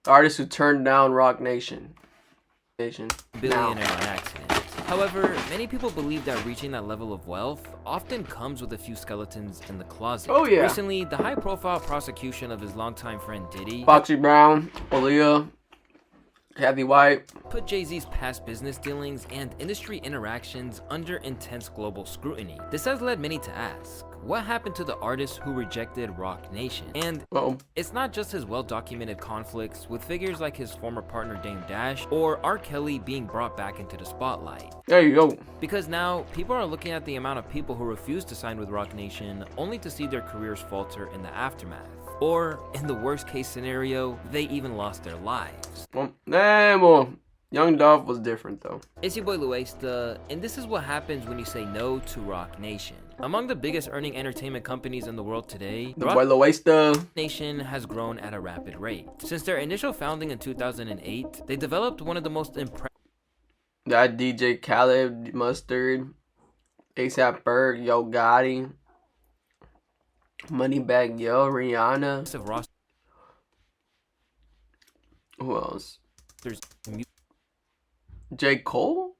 Artists who turned down Rock Nation. Billionaire on accident. However, many people believe that reaching that level of wealth often comes with a few skeletons in the closet. Oh yeah. Recently, the high-profile prosecution of his longtime friend Diddy, Foxy Brown, Aaliyah, Kathy White, put Jay-Z's past business dealings and industry interactions under intense global scrutiny. This has led many to ask, what happened to the artist who rejected Rock Nation? And it's not just his well-documented conflicts with figures like his former partner Dame Dash or R. Kelly being brought back into the spotlight. There you go. Because now, people are looking at the amount of people who refuse to sign with Rock Nation only to see their careers falter in the aftermath. Or, in the worst case scenario, they even lost their lives. Well, Young Dolph was different though. It's your boy Luesta, and this is what happens when you say no to Rock Nation. Among the biggest earning entertainment companies in the world today, Rock Nation has grown at a rapid rate. Since their initial founding in 2008, they developed one of the most impressive... That DJ Khaled, Mustard, ASAP Berg, Yo Gotti, Moneybagg Yo, Rihanna. Who else? There's J. Cole?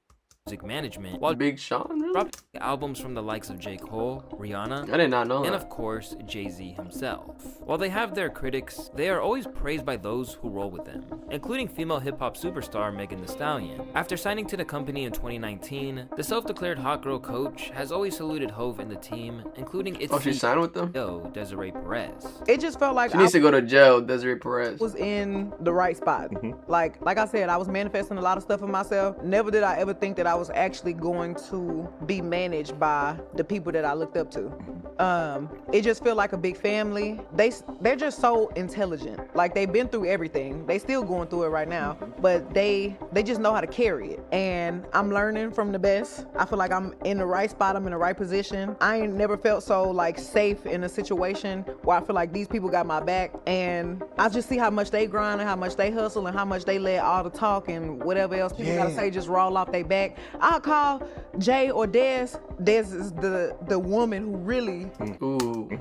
Music management, while Big Sean, really? dropping albums from the likes of J. Cole, Rihanna, I did not know and that. of course, Jay-Z himself. While they have their critics, they are always praised by those who roll with them, including female hip-hop superstar Megan Thee Stallion. After signing to the company in 2019, the self-declared hot girl coach has always saluted Hove and the team, including its she signed with them? CEO, Desiree Perez. It just felt like She needs to go to jail, Desiree Perez. was in the right spot. Like I said, I was manifesting a lot of stuff for myself. Never did I ever think that I was actually going to be managed by the people that I looked up to. It just felt like a big family. They're just so intelligent. Like, they've been through everything. They still going through it right now, but they just know how to carry it. And I'm learning from the best. I feel like I'm in the right spot. I'm in the right position. I ain't never felt so like safe in a situation where I feel like these people got my back. And I just see how much they grind and how much they hustle and how much they let all the talk and whatever else people gotta say just roll off their back. I'll call Jay or Des. Des is the woman who really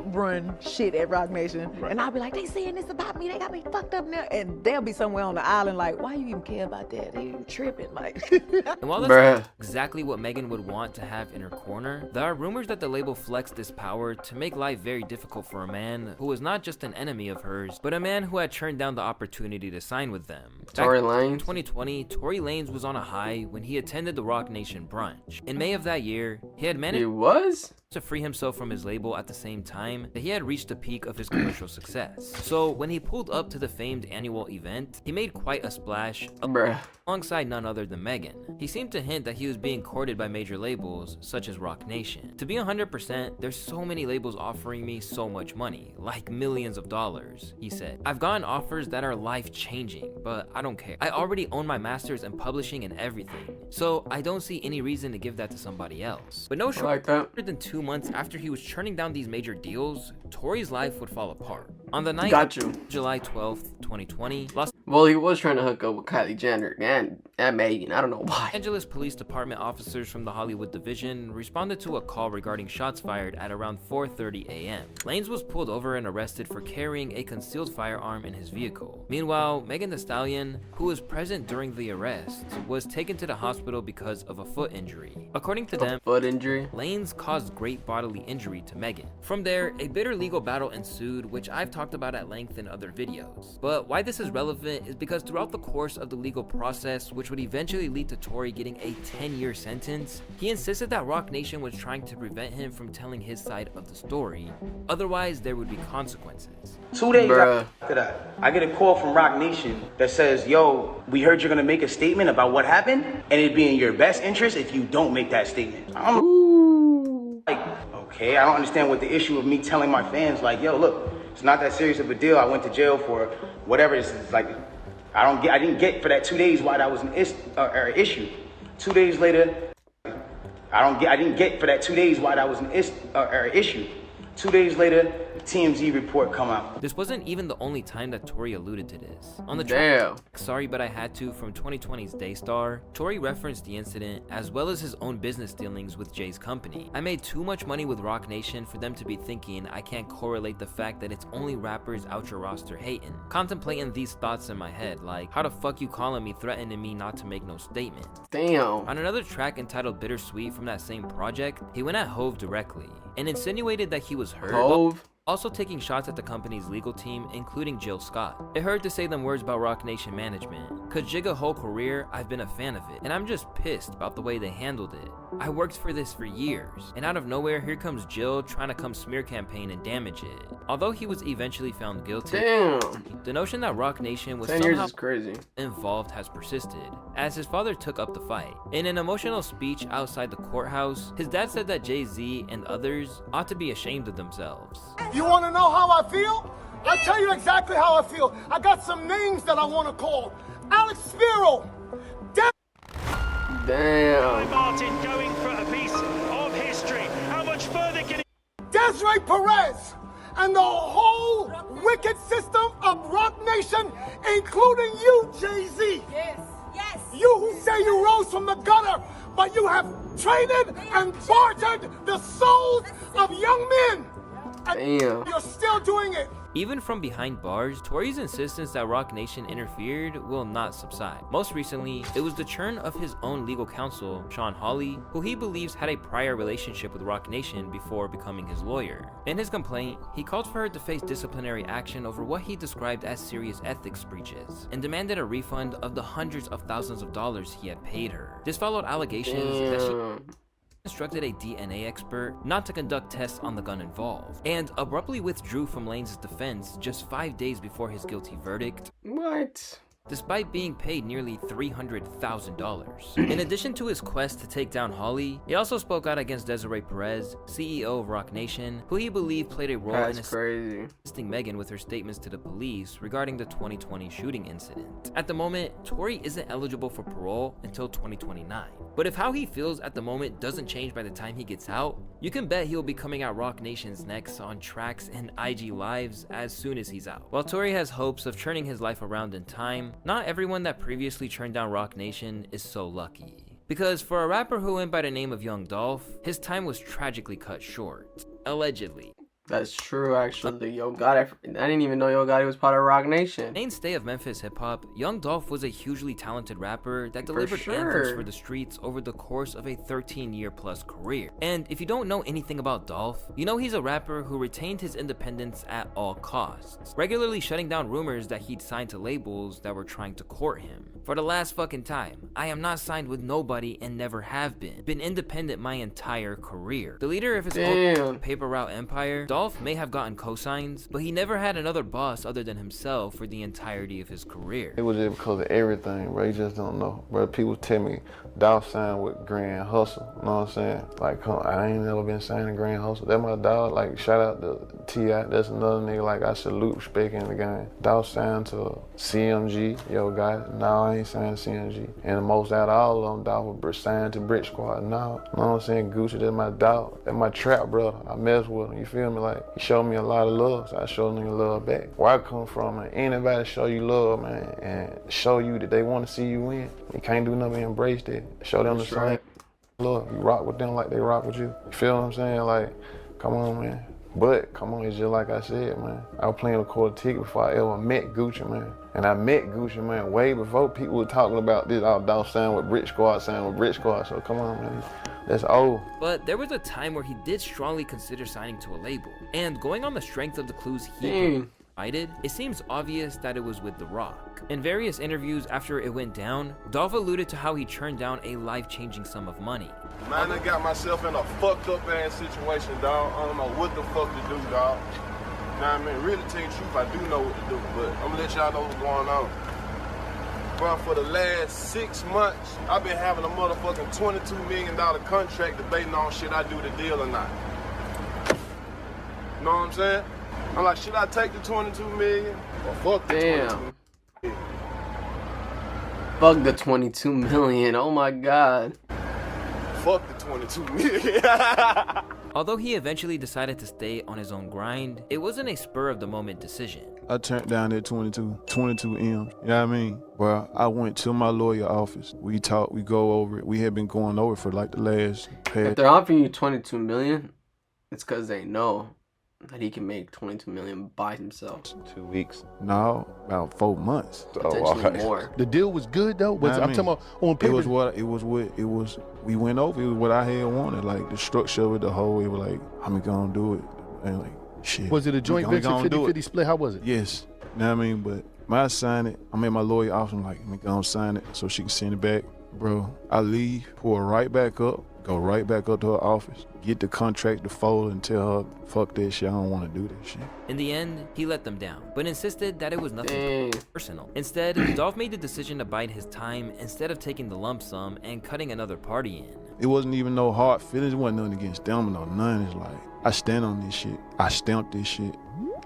run shit at Rock Nation. And I'll be like, they saying this about me, they got me fucked up now. And they'll be somewhere on the island like, why you even care about that? They tripping, like. And while that's exactly what Megan would want to have in her corner, there are rumors that the label flexed this power to make life very difficult for a man who was not just an enemy of hers, but a man who had turned down the opportunity to sign with them. Tory Lanez? In 2020, Tory Lanez was on a high when he attended the Rock Nation brunch. In May of that year, he had managed to free himself from his label at the same time that he had reached the peak of his commercial success. So when he pulled up to the famed annual event, he made quite a splash alongside none other than Megan. He seemed to hint that he was being courted by major labels such as Rock Nation. To be 100%, there's so many labels offering me so much money, like millions of dollars, he said. I've gotten offers that are life-changing, but I don't care. I already own my masters in publishing and everything, so I don't see any reason to give that to somebody else. But no shorter than 2 months after he was churning down these major deals, Tory's life would fall apart. On the night of July 12th, 2020, well, he was trying to hook up with Kylie Jenner and Megan. I don't know why. Los Angeles Police Department officers from the Hollywood Division responded to a call regarding shots fired at around 4:30 a.m. Lanez was pulled over and arrested for carrying a concealed firearm in his vehicle. Meanwhile, Megan Thee Stallion, who was present during the arrest, was taken to the hospital because of a foot injury. According to them, Lanez caused great bodily injury to Megan. From there, a bitter legal battle ensued, which I've talked about at length in other videos. But why this is relevant is because throughout the course of the legal process, which would eventually lead to Tory getting a 10-year sentence, he insisted that Rock Nation was trying to prevent him from telling his side of the story. Otherwise, there would be consequences. 2 days after that, I get a call from Rock Nation that says, yo, we heard you're gonna make a statement about what happened, and it'd be in your best interest if you don't make that statement. I'm like, okay, I don't understand what the issue of me telling my fans, like, yo, look, it's not that serious of a deal. I went to jail for whatever this is. Like, I didn't get for that 2 days why that was an issue. 2 days later, I didn't get for that 2 days why that was an issue. 2 days later, TMZ report come out. This wasn't even the only time that Tory alluded to this. On the track Sorry But I Had To from 2020's Daystar, Tory referenced the incident as well as his own business dealings with Jay's company. I made too much money with Roc Nation for them to be thinking I can't correlate the fact that it's only rappers out your roster hating. Contemplating these thoughts in my head, like, how the fuck you calling me threatening me not to make no statement? Damn. On another track entitled Bittersweet from that same project, he went at Hove directly and insinuated that he was hurt. Hove? Also taking shots at the company's legal team, including Jill Scott. It hurt to say them words about Roc Nation management, cause Jigga whole career, I've been a fan of it, and I'm just pissed about the way they handled it. I worked for this for years, and out of nowhere, here comes Jill trying to come smear campaign and damage it. Although he was eventually found guilty, the notion that Roc Nation was 10 years somehow is crazy. involved has persisted, as his father took up the fight. In an emotional speech outside the courthouse, his dad said that Jay-Z and others ought to be ashamed of themselves. You want to know how I feel? I'll tell you exactly how I feel. I got some names that I want to call. Alex Spiro. Damn. Martin going for a piece of history. How much further can he... Desiree Perez. And the whole wicked system of Roc Nation, including you, Jay-Z. Yes. Yes. You who say you rose from the gutter, but you have traded and bartered the souls of young men. Damn. You're still doing it. Even from behind bars, Tory's insistence that Roc Nation interfered will not subside. Most recently, it was the churn of his own legal counsel, Sean Hawley, who he believes had a prior relationship with Roc Nation before becoming his lawyer. In his complaint, he called for her to face disciplinary action over what he described as serious ethics breaches, and demanded a refund of the hundreds of thousands of dollars he had paid her. This followed allegations that she instructed a DNA expert not to conduct tests on the gun involved, and abruptly withdrew from Lane's defense just 5 days before his guilty verdict. What? Despite being paid nearly $300,000. In addition to his quest to take down Hawley, he also spoke out against Desiree Perez, CEO of Roc Nation, who he believed played a role in assisting Megan with her statements to the police regarding the 2020 shooting incident. At the moment, Tory isn't eligible for parole until 2029. But if how he feels at the moment doesn't change by the time he gets out, you can bet he'll be coming out Roc Nation's next on tracks and IG lives as soon as he's out. While Tory has hopes of turning his life around in time, not everyone that previously turned down Roc Nation is so lucky. Because for a rapper who went by the name of Young Dolph, his time was tragically cut short. Allegedly. That's true, actually. Yo Gotti, I didn't even know Yo Gotti was part of Roc Nation. Mainstay of Memphis hip-hop, Young Dolph was a hugely talented rapper that delivered anthems for the streets over the course of a 13-year-plus career. And if you don't know anything about Dolph, you know he's a rapper who retained his independence at all costs, regularly shutting down rumors that he'd signed to labels that were trying to court him. For the last fucking time, I am not signed with nobody and never have been. Been independent my entire career. The leader of his own paper route empire, Dolph may have gotten cosigns, but he never had another boss other than himself for the entirety of his career. It was just because of everything, bro. You just don't know. Bro, people tell me Dolph signed with Grand Hustle. You know what I'm saying? Like, I ain't never been signed to Grand Hustle. That's my dog. Like, shout out to T.I. That's another nigga, like, I salute, respect in the game. Dolph signed to CMG. Yo, guys, no, I ain't signed to CMG. And the most out of all of them, Dolph was signed to Brick Squad. No, you know what I'm saying? Gucci, that's my dog. That's my trap brother. I mess with him. You feel me? Like, he showed me a lot of love, so I showed nigga love back. Where I come from, man, anybody show you love, man, and show you that they want to see you win, you can't do nothing but embrace that. Show them the same love. You rock with them like they rock with you. You feel what I'm saying? Like, come on, man. But, come on, it's just like I said, man. I was playing a quarter ticket before I ever met Gucci, man. And I met Gucci, man, way before people were talking about this. I was signed with Brick Squad, signed with Brick Squad, so come on, man. That's old. But there was a time where he did strongly consider signing to a label. And going on the strength of the clues he provided, it seems obvious that it was with The Rock. In various interviews after it went down, Dolph alluded to how he turned down a life-changing sum of money. Man, I got myself in a fucked up ass situation, dog. I don't know what the fuck to do, dog. You know what I mean? Really tell you the truth, I do know what to do, but I'm gonna let y'all know what's going on. Bro, for the last 6 months, I've been having a motherfucking $22 million contract debating on should I do the deal or not. You know what I'm saying? I'm like, should I take the 22 million or fuck the 22 million? Fuck the 22 million, oh my god. Fuck the 22 million. Although he eventually decided to stay on his own grind, it wasn't a spur-of-the-moment decision. I turned down that 22 M, you know what I mean? Well, I went to my lawyer office. We talked, we go over it. We had been going over it for like the last If they're offering you 22 million, it's because they know that he can make 22 million by himself. 2 weeks. No, about 4 months. Potentially more. The deal was good though. I'm talking about on paper. It was we went over. It was what I had wanted, like the structure of it, the whole. It was like, how we gonna do it? And like, shit. Was it a joint venture 50-50 split? How was it? Yes. You know what I mean? But when I signed it, I made my lawyer office. I'm like, I'm gonna sign it so she can send it back. Bro, I leave, pull her right back up, go right back up to her office, get the contract to fold and tell her, fuck that shit, I don't want to do that shit. In the end, he let them down, but insisted that it was nothing personal. Instead, Dolph made the decision to bide his time instead of taking the lump sum and cutting another party in. It wasn't even no hard feelings. It wasn't nothing against them or none. It's like, I stand on this shit. I stamped this shit.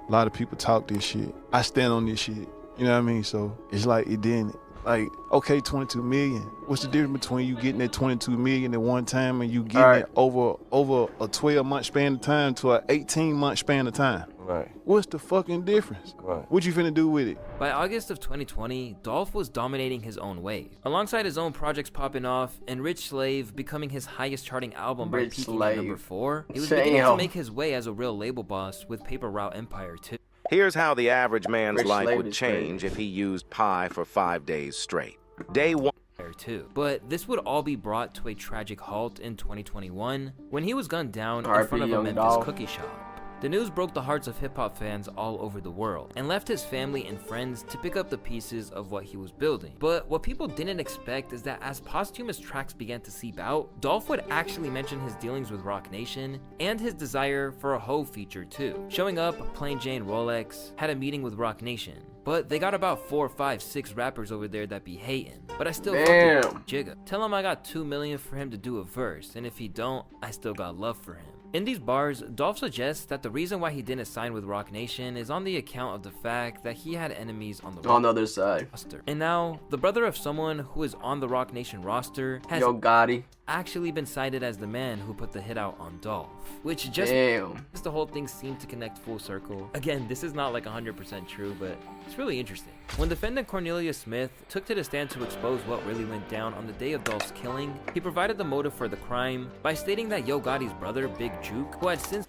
A lot of people talk this shit. I stand on this shit. You know what I mean? So it's like it didn't. Like, okay, 22 million. What's the difference between you getting that 22 million at one time and you getting it over a 12-month span of time to an 18-month span of time? Right. What's the fucking difference? Right. What you finna do with it? By August of 2020, Dolph was dominating his own wave. Alongside his own projects popping off and Rich Slave becoming his highest charting album by peaking at number 4, he was beginning to make his way as a real label boss with Paper Route Empire 2. Here's how the average man's life would change if he used pie for 5 days straight. Day 1. But this would all be brought to a tragic halt in 2021 when he was gunned down in front of a Memphis cookie shop. The news broke the hearts of hip-hop fans all over the world and left his family and friends to pick up the pieces of what he was building. But what people didn't expect is that as posthumous tracks began to seep out, Dolph would actually mention his dealings with Roc Nation and his desire for a Ho feature too. Showing up, Plain Jane Rolex had a meeting with Roc Nation, but they got about 4, 5, 6 rappers over there that be hating. But I still fucking Jigga. Tell him I got 2 million for him to do a verse, and if he don't, I still got love for him. In these bars, Dolph suggests that the reason why he didn't sign with Roc Nation is on the account of the fact that he had enemies on the other side roster. And now, the brother of someone who is on the Roc Nation roster has actually been cited as the man who put the hit out on Dolph, which just makes the whole thing seem to connect full circle. Again, this is not like 100% true, but it's really interesting. When defendant Cornelius Smith took to the stand to expose what really went down on the day of Dolph's killing, he provided the motive for the crime by stating that Yo Gotti's brother, Big Juke, who had since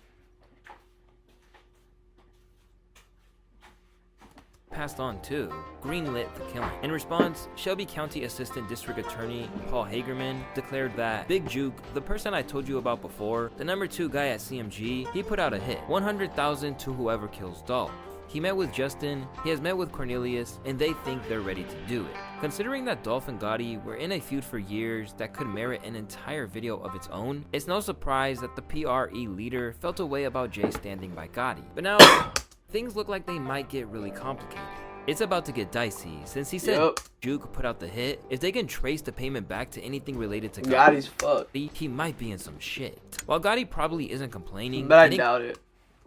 passed on too, greenlit the killing. In response, Shelby County Assistant District Attorney Paul Hagerman declared that Big Juke, the person I told you about before, the number 2 guy at CMG, he put out a hit, 100,000 to whoever kills Dolph. He met with Justin, he has met with Cornelius, and they think they're ready to do it. Considering that Dolph and Gotti were in a feud for years that could merit an entire video of its own, it's no surprise that the PRE leader felt a way about Jay standing by Gotti. But now, things look like they might get really complicated. It's about to get dicey, since he said Juke put out the hit. If they can trace the payment back to anything related to Gotti, he might be in some shit. While Gotti probably isn't complaining, but I doubt it.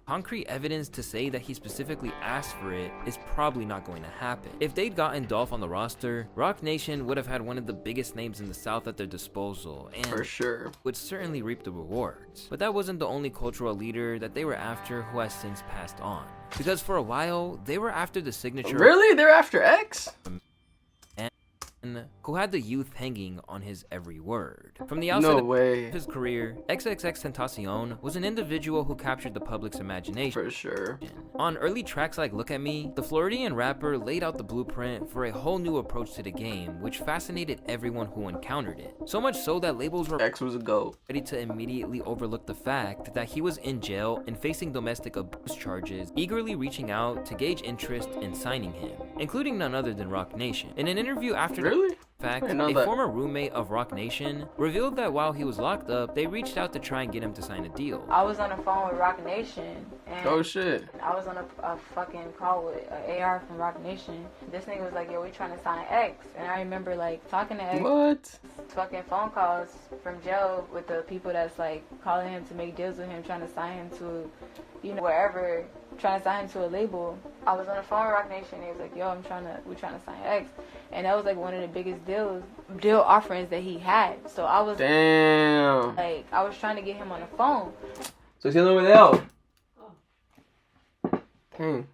Concrete evidence to say that he specifically asked for it is probably not going to happen. If they'd gotten Dolph on the roster, Roc Nation would have had one of the biggest names in the South at their disposal and for sure would certainly reap the rewards. But that wasn't the only cultural leader that they were after who has since passed on. Because for a while, they were after the signature. Really? They're after X? Who had the youth hanging on his every word. From the outset of his career, XXXTentacion was an individual who captured the public's imagination. For sure. On early tracks like Look at Me, the Floridian rapper laid out the blueprint for a whole new approach to the game, which fascinated everyone who encountered it. So much so that labels were X was a GOAT. Ready to immediately overlook the fact that he was in jail and facing domestic abuse charges, eagerly reaching out to gauge interest in signing him, including none other than Roc Nation. In an interview after the fact, a former roommate of Roc Nation revealed that while he was locked up, they reached out to try and get him to sign a deal. I was on the phone with Roc Nation, and oh shit, I was on a fucking call with AR from Roc Nation. This nigga was like, yo, we trying to sign X, and I remember like talking to X. Fucking phone calls from jail with the people that's like calling him to make deals with him, trying to sign him to, you know, wherever, trying to sign him to a label. I was on the phone with Roc Nation. He was like, yo, we trying to sign X. And that was like one of the biggest deal offerings that he had. So I was I was trying to get him on the phone. Estoy haciendo un video. Dang.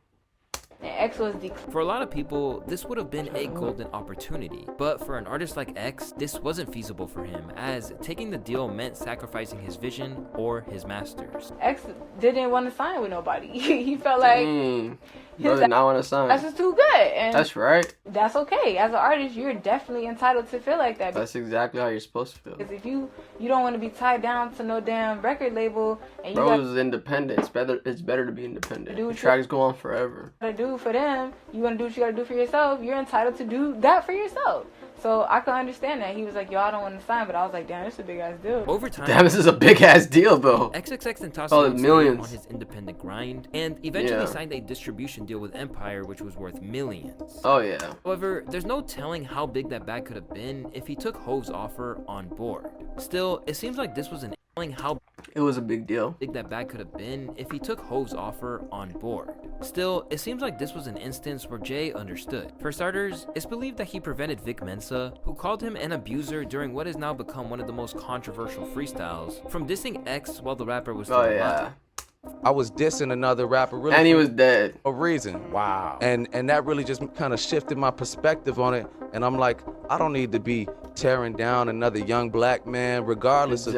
X was For a lot of people, this would have been a golden opportunity, but for an artist like X, this wasn't feasible for him, as taking the deal meant sacrificing his vision or his masters. X didn't want to sign with nobody. He felt like he did not want to sign. That's just too good. And that's right. That's okay. As an artist, you're definitely entitled to feel like that. That's exactly how you're supposed to feel. Because if you don't want to be tied down to no damn record label, and you Bro, is independent. It's better to be independent. The tracks go on forever. To do for them, you want to do what you got to do for yourself. You're entitled to do that for yourself. So I could understand that. He was like, yo, I don't want to sign, but I was like, damn, this is a big ass deal. Over time, damn, this is a big ass deal though. XXXTentacion stayed on his independent grind and eventually signed a distribution deal with Empire, which was worth millions. Oh yeah. However, there's no telling how big that bag could have been if he took Hove's offer on board. Still, it seems like this was an how it was a big deal. Big that bag could have been if he took Hove's offer on board. Still, it seems like this was an instance where Jay understood. For starters, it's believed that he prevented Vic Mensa, who called him an abuser during what has now become one of the most controversial freestyles, from dissing X while the rapper was still alive. I was dissing another rapper really, and he was dead. A reason. Wow. And that really just kind of shifted my perspective on it. And I'm like, I don't need to be tearing down another young black man, regardless of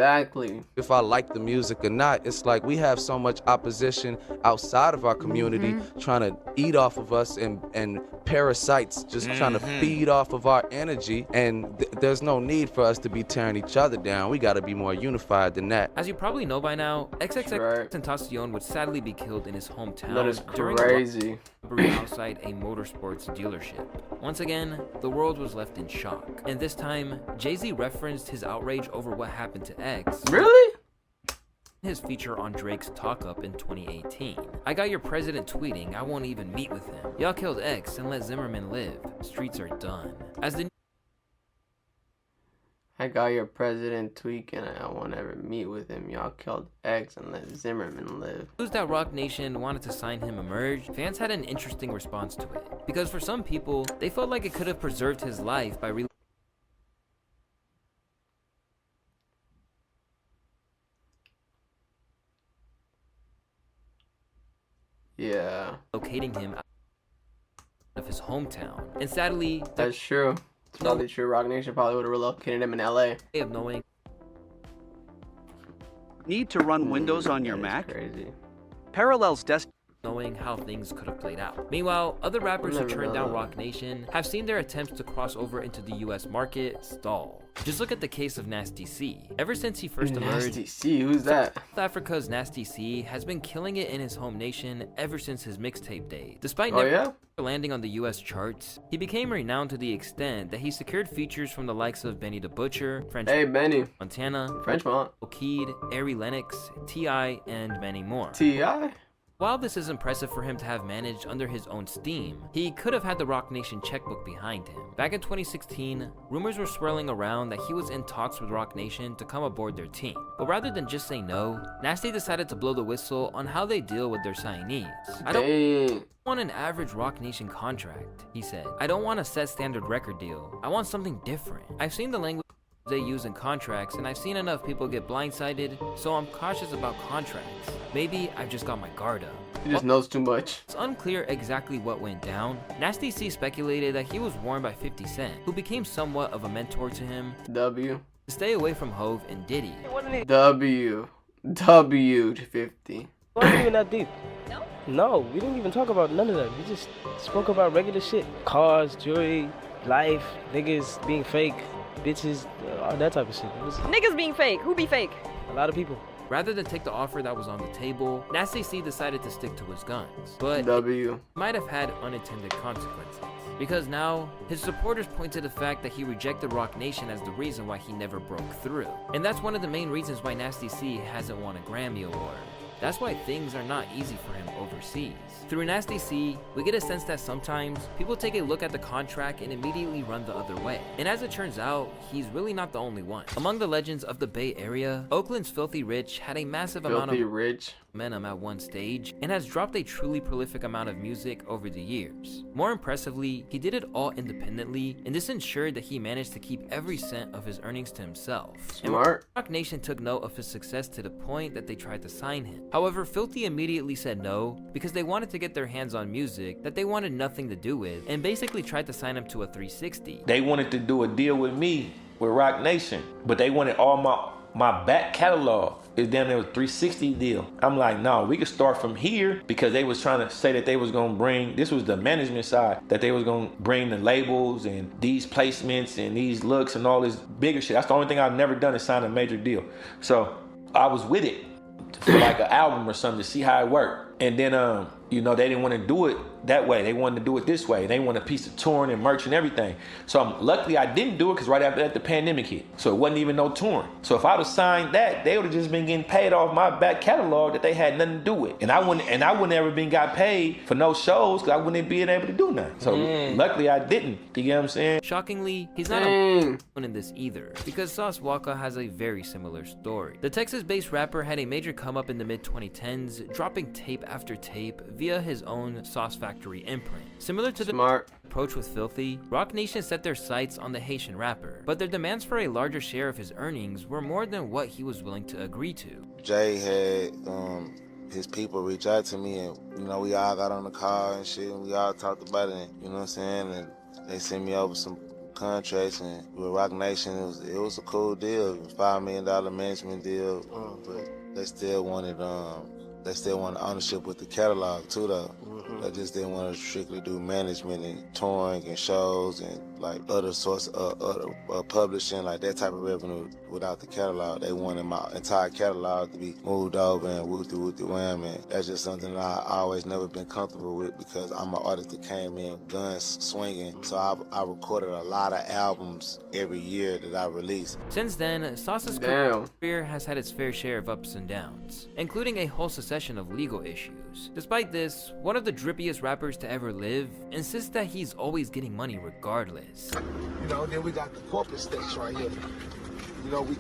if I like the music or not. It's like we have so much opposition outside of our community trying to eat off of us, and parasites just trying to feed off of our energy. And there's no need for us to be tearing each other down. We got to be more unified than that. As you probably know by now, XXXTentacion would sadly be killed in his hometown. That is crazy. During outside a motorsports dealership. Once again, the world was left in shock. And this time, Jay-Z referenced his outrage over what happened to X. Really? His feature on Drake's Talk Up in 2018. I got your president tweeting, I won't even meet with him. Y'all killed X and let Zimmerman live. Streets are done. As the I got your president tweaking, I won't ever meet with him. Y'all killed X and let Zimmerman live. News that Roc Nation wanted to sign him emerged, fans had an interesting response to it. Because for some people, they felt like it could have preserved his life by locating him out of his hometown. And sadly, that's true. It's probably true. Roc Nation probably would have relocated him in LA. Of knowing. Need to run Windows on your Mac? Crazy. Parallels desktop. Knowing how things could have played out. Meanwhile, other rappers who turned down Roc Nation have seen their attempts to cross over into the US market stall. Just look at the case of Nasty C. Ever since he first emerged, Nasty C, who's that? South Africa's Nasty C has been killing it in his home nation ever since his mixtape days. Despite never landing on the US charts, he became renowned to the extent that he secured features from the likes of Benny the Butcher, Benny Montana, Frenchmont, O'Keed, Ari Lennox, T.I., and many more. T.I.? While this is impressive for him to have managed under his own steam, he could have had the Roc Nation checkbook behind him. Back in 2016, rumors were swirling around that he was in talks with Roc Nation to come aboard their team. But rather than just say no, Nasty decided to blow the whistle on how they deal with their signees. I don't want an average Roc Nation contract, he said. I don't want a set standard record deal. I want something different. I've seen the language they use in contracts, and I've seen enough people get blindsided, so I'm cautious about contracts. Maybe I've just got my guard up. He just knows too much. It's unclear exactly what went down. Nasty C speculated that he was warned by 50 Cent, who became somewhat of a mentor to him, to stay away from Hove and Diddy. W to 50. It wasn't even that deep. No, we didn't even talk about none of that. We just spoke about regular shit. Cars, jewelry, life, niggas being fake, bitches, all that type of shit. Niggas being fake. Who be fake? A lot of people. Rather than take the offer that was on the table, Nasty C decided to stick to his guns. But it might have had unintended consequences. Because now, his supporters point to the fact that he rejected Roc Nation as the reason why he never broke through. And that's one of the main reasons why Nasty C hasn't won a Grammy Award. That's why things are not easy for him overseas. Through Nasty C, we get a sense that sometimes people take a look at the contract and immediately run the other way. And as it turns out, he's really not the only one. Among the legends of the Bay Area, Oakland's Filthy Rich had a massive amount of momentum at one stage and has dropped a truly prolific amount of music over the years. More impressively, he did it all independently, and this ensured that he managed to keep every cent of his earnings to himself. Smart. And Roc Nation took note of his success to the point that they tried to sign him. However, Filthy immediately said no because they wanted to get their hands on music that they wanted nothing to do with, and basically tried to sign him to a 360. They wanted to do a deal with me with Roc Nation, but they wanted all my back catalog. It's damn near a 360 deal. I'm like, no, we could start from here, because they was trying to say that they was gonna bring, this was the management side, that they was gonna bring the labels and these placements and these looks and all this bigger shit. That's the only thing I've never done is sign a major deal. So I was with it for like an album or something to see how it worked. And then, you know, they didn't want to do it that way. They wanted to do it this way. They want a piece of touring and merch and everything. So luckily I didn't do it, because right after that the pandemic hit. So it wasn't even no touring. So if I'd have signed that, they would have just been getting paid off my back catalog that they had nothing to do with. And I wouldn't ever been got paid for no shows, because I wouldn't be able to do nothing. So luckily I didn't. You get what I'm saying? Shockingly, he's not alone in this either, because Sauce Walka has a very similar story. The Texas-based rapper had a major come up in the mid-2010s, dropping tape after tape via his own Sauce Factory imprint. Similar to the approach with Filthy, Roc Nation set their sights on the Haitian rapper, but their demands for a larger share of his earnings were more than what he was willing to agree to. Jay had his people reach out to me, and you know, we all got on the car and shit, and we all talked about it, and you know what I'm saying, and they sent me over some contracts, and with Roc Nation it was a cool deal. It was $5 million management deal, but they still wanted ownership with the catalog too, though. They just didn't want to strictly do management and touring and shows and like other sorts of publishing, like that type of revenue without the catalog. They wanted my entire catalog to be moved over and whoopty wham, and that's just something that I always never been comfortable with, because I'm an artist that came in guns swinging. So I recorded a lot of albums every year that I released. Since then, Sauce's career has had its fair share of ups and downs, including a whole succession of legal issues. Despite this, one of the drippiest rappers to ever live insists that he's always getting money regardless. You know, then we got the corporate stacks right here. You know, we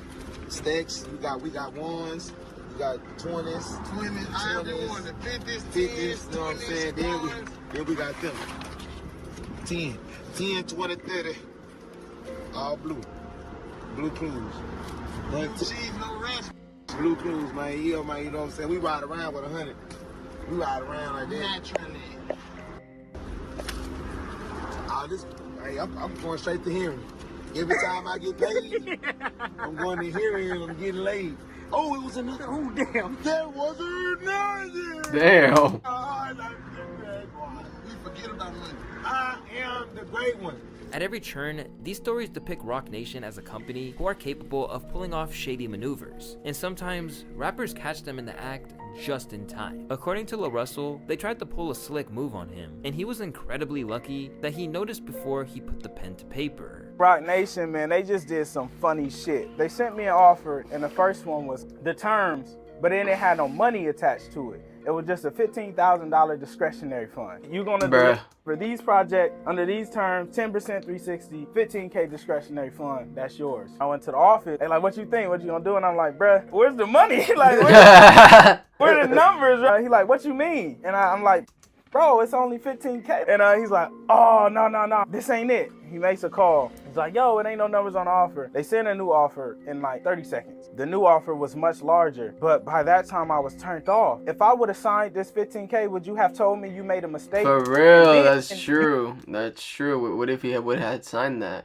got ones, we got 20s, 50s, you know what I'm saying? Then we got them. 10, 20, 30, all blue. Blue Clues. Blue Clues, man. Yeah, man, you know what I'm saying? We ride around with 100. We ride around like that. Naturally. Hey, I'm going straight to hearing. Every time I get paid, I'm going to hearing and I'm getting laid. Oh, it was another. Oh, damn. There was another. Damn. We forget about money. I am the great one. At every turn, these stories depict Roc Nation as a company who are capable of pulling off shady maneuvers, and sometimes rappers catch them in the act just in time. According to La Russell, they tried to pull a slick move on him, and he was incredibly lucky that he noticed before he put the pen to paper. Roc Nation, man, they just did some funny shit. They sent me an offer, and the first one was the terms, but then it had no money attached to it. It was just a $15,000 discretionary fund. You're gonna do for these projects, under these terms, 10% 360, $15K discretionary fund, that's yours. I went to the office, they like, what you think? What you gonna do? And I'm like, bruh, where's the money? Like, where the numbers? He like, what you mean? And I'm like, bro, it's only $15K. And he's like, oh, no, this ain't it. He makes a call. He's like, yo, it ain't no numbers on the offer. They sent a new offer in like 30 seconds. The new offer was much larger, but by that time I was turned off. If I would have signed this $15K, would you have told me you made a mistake? For real, that's true. That's true. What if he would have signed that?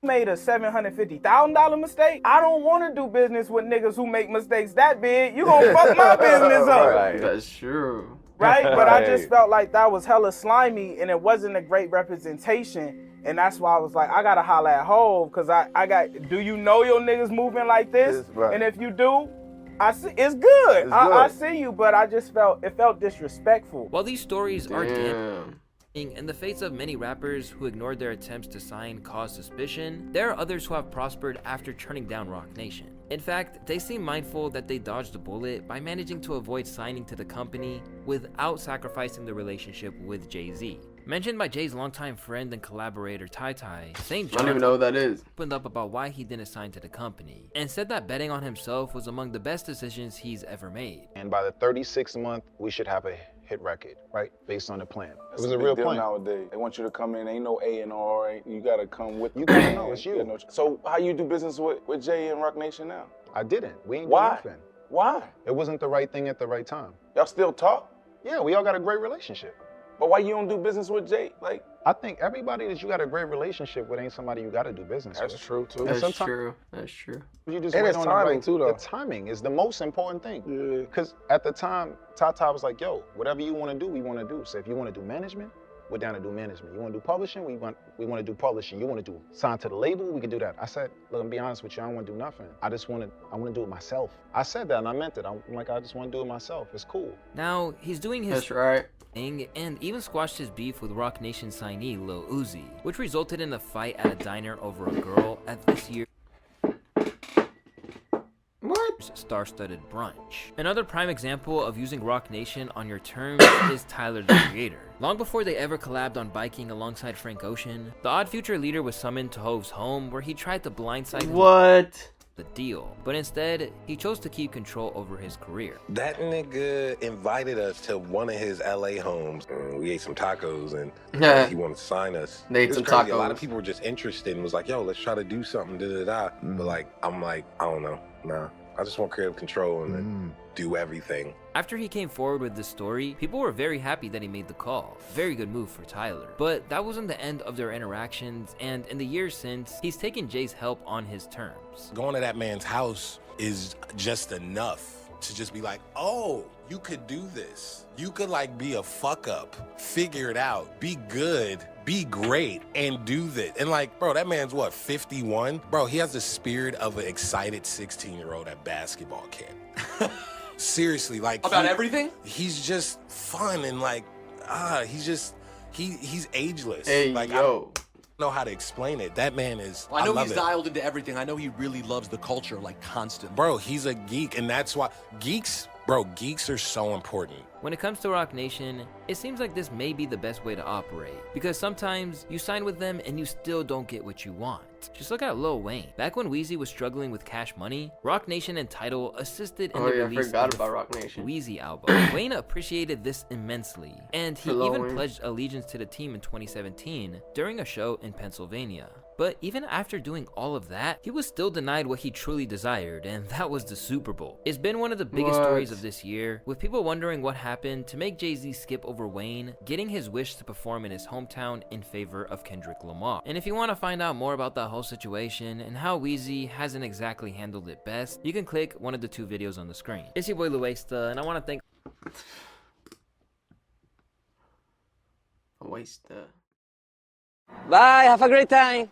Made a $750,000 mistake? I don't want to do business with niggas who make mistakes that big. You gonna fuck my business up. Right. That's true. Right? But I just felt like that was hella slimy and it wasn't a great representation. And that's why I was like, I gotta holler at Hov, because do you know your niggas moving like this? Right. And if you do, I see, it's good. I see you, but I just it felt disrespectful. While these stories are damn in the face of many rappers who ignored their attempts to sign caused suspicion, there are others who have prospered after turning down Roc Nation. In fact, they seem mindful that they dodged a bullet by managing to avoid signing to the company without sacrificing the relationship with Jay-Z. Mentioned by Jay's longtime friend and collaborator Ty Ty, St. John I don't even know what that is. Opened up about why he didn't sign to the company, and said that betting on himself was among the best decisions he's ever made. And by the 36th month, we should have a hit record, right? Based on the plan. It was a real plan nowadays. They want you to come in, ain't no A&R, you gotta come with. You gotta know it's you. So how you do business with Jay and Rock Nation now? I didn't. We ain't Why? doing nothing. Why? It wasn't the right thing at the right time. Y'all still talk? Yeah, we all got a great relationship. But why you don't do business with Jay? Like, I think everybody that you got a great relationship with ain't somebody you got to do business with. That's true too. That's true. That's true. You just and wait it's on timing too, though. The timing is the most important thing. Yeah. Because at the time, Tata was like, "Yo, whatever you want to do, we want to do. So if you want to do management, we're down to do management. You want to do publishing, we want to do publishing. You want to do sign to the label, we can do that." I said, "Look, I'm be honest with you, I don't want to do nothing. I want to do it myself." I said that and I meant it. I'm like, I just want to do it myself. It's cool. Now he's doing his That's right. thing and even squashed his beef with Rock Nation signee Lil Uzi, which resulted in a fight at a diner over a girl at this year's star-studded brunch. Another prime example of using Rock Nation on your terms is Tyler, the Creator. Long before they ever collabed on biking alongside Frank Ocean, the Odd Future leader was summoned to Hove's home where he tried to blindside him What? the deal, but instead he chose to keep control over his career. That nigga invited us to one of his LA homes. We ate some tacos and he wanted to sign us. They ate some tacos. A lot of people were just interested and was like, "Yo, let's try to do something." But like, I'm like, I don't know. Nah, I just want creative control and then do everything. After he came forward with this story, people were very happy that he made the call. Very good move for Tyler. But that wasn't the end of their interactions, and in the years since, he's taken Jay's help on his terms. Going to that man's house is just enough to just be like, oh, you could do this. You could like be a fuck up, figure it out, be good, be great, and do this. And like, bro, that man's what, 51? Bro, he has the spirit of an excited 16-year-old at basketball camp. Seriously, like about everything? He's just fun and like, he's ageless. Hey, like, yo. I don't know how to explain it. That man is, Well, I know love he's it. dialed into everything. I know he really loves the culture, like constantly. Bro, he's a geek, and that's why geeks are so important. When it comes to Rock Nation, it seems like this may be the best way to operate, because sometimes you sign with them and you still don't get what you want. Just look at Lil Wayne. Back when Weezy was struggling with Cash Money, Rock Nation and Tidal assisted in the release of the Rock Nation. Weezy album. Wayne appreciated this immensely, and he even Wayne. pledged allegiance to the team in 2017 during a show in Pennsylvania. But even after doing all of that, he was still denied what he truly desired, and that was the Super Bowl. It's been one of the biggest stories of this year, with people wondering what happened to make Jay-Z skip over Wayne, getting his wish to perform in his hometown in favor of Kendrick Lamar. And if you want to find out more about that whole situation and how Weezy hasn't exactly handled it best, you can click one of the two videos on the screen. It's your boy Luesta, and I want to thank Luesta. Bye, have a great time.